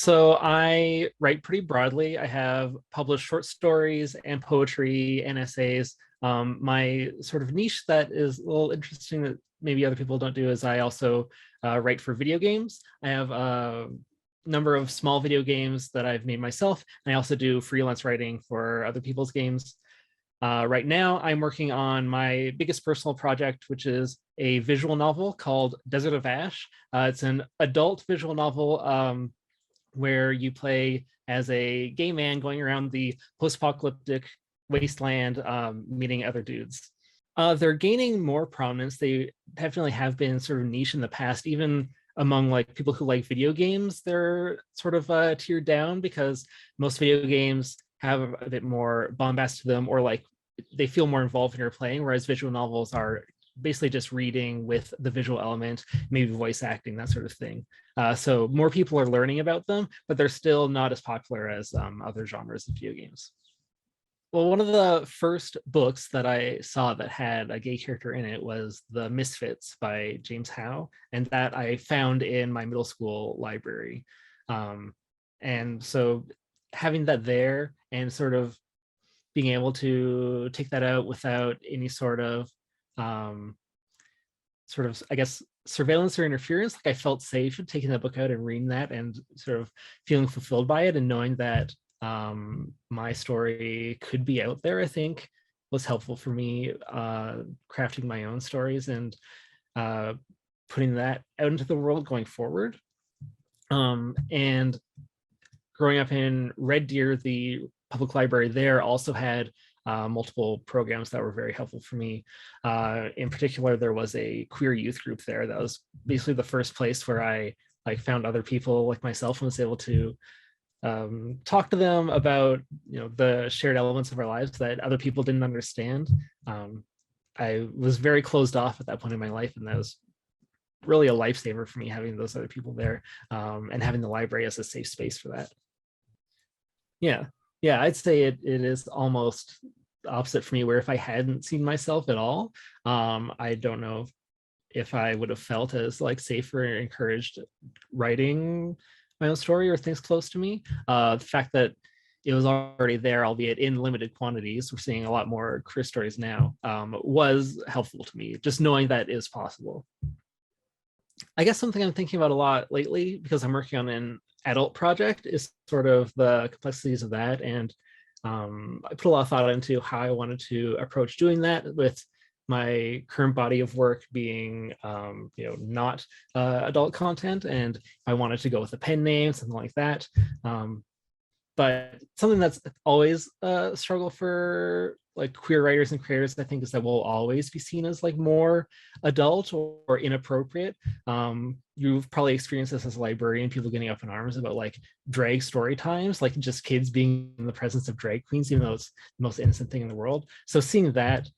So I write pretty broadly. I have published short stories and poetry and essays. My sort of niche that is a little interesting that maybe other people don't do is I also write for video games. I have a number of small video games that I've made myself, and I also do freelance writing for other people's games. Right now, I'm working on my biggest personal project, which is a visual novel called Desert of Ash. It's an adult visual novel where you play as a gay man going around the post-apocalyptic wasteland, meeting other dudes. They're gaining more prominence. They definitely have been sort of niche in the past, even among like people who like video games. They're sort of tiered down because most video games have a bit more bombast to them, or like they feel more involved when you're playing, whereas visual novels are basically just reading with the visual element, maybe voice acting, that sort of thing. So more people are learning about them, but they're still not as popular as other genres of video games. Well, one of the first books that I saw that had a gay character in it was The Misfits by James Howe, and that I found in my middle school library. And so having that there and sort of being able to take that out without any sort of, I guess, surveillance or interference, like I felt safe taking that book out and reading that and sort of feeling fulfilled by it and knowing that my story could be out there, I think was helpful for me crafting my own stories and putting that out into the world going forward. And growing up in Red Deer, the public library there also had multiple programs that were very helpful for me. In particular, there was a queer youth group there that was basically the first place where I like found other people like myself and was able to talk to them about the shared elements of our lives that other people didn't understand. I was very closed off at that point in my life, and that was really a lifesaver for me, having those other people there and having the library as a safe space for that. Yeah, I'd say it is almost the opposite for me, where if I hadn't seen myself at all, I don't know if I would have felt as like safe or encouraged writing my own story or things close to me. The fact that it was already there, albeit in limited quantities, we're seeing a lot more queer stories now, was helpful to me, just knowing that is possible. I guess something I'm thinking about a lot lately, because I'm working on an adult project, is sort of the complexities of that. And I put a lot of thought into how I wanted to approach doing that, with my current body of work being not adult content, and I wanted to go with a pen name, something like that. But something that's always a struggle for like queer writers and creators, I think, is that we'll always be seen as like more adult or inappropriate. You've probably experienced this as a librarian, people getting up in arms about like drag story times, like just kids being in the presence of drag queens, even though it's the most innocent thing in the world. So seeing that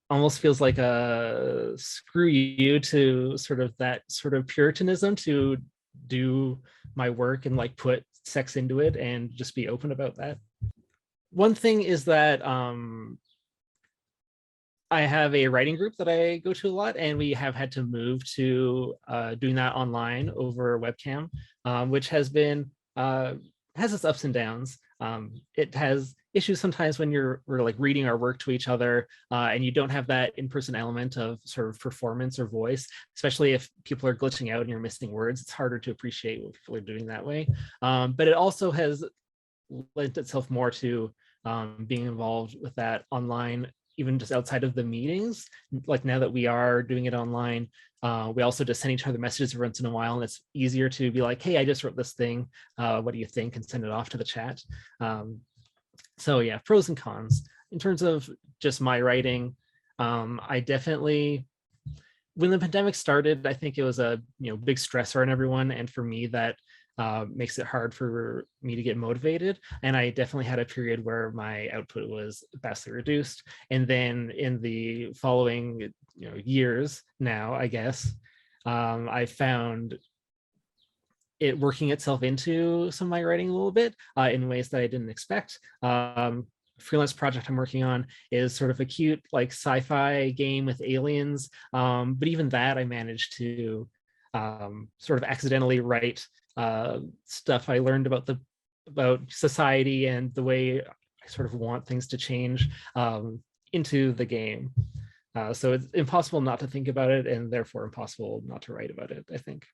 almost feels like a screw you to sort of that sort of puritanism to do my work and like put sex into it and just be open about that. One thing is that I have a writing group that I go to a lot, and we have had to move to doing that online over webcam, which has been has its ups and downs. It has issues sometimes when we're like reading our work to each other, and you don't have that in-person element of sort of performance or voice, especially if people are glitching out and you're missing words. It's harder to appreciate what people are doing that way. But it also has lent itself more to being involved with that online, even just outside of the meetings. Like now that we are doing it online, we also just send each other messages every once in a while, and it's easier to be like, hey, I just wrote this thing, what do you think, and send it off to the chat. So yeah, pros and cons. In terms of just my writing, I definitely, when the pandemic started, I think it was a big stressor on everyone, and for me that makes it hard for me to get motivated. And I definitely had a period where my output was vastly reduced. And then in the following years now, I guess, I found it working itself into some of my writing a little bit in ways that I didn't expect. Freelance project I'm working on is sort of a cute like sci-fi game with aliens, but even that I managed to sort of accidentally write stuff I learned about society and the way I sort of want things to change into the game. So it's impossible not to think about it, and therefore impossible not to write about it, I think.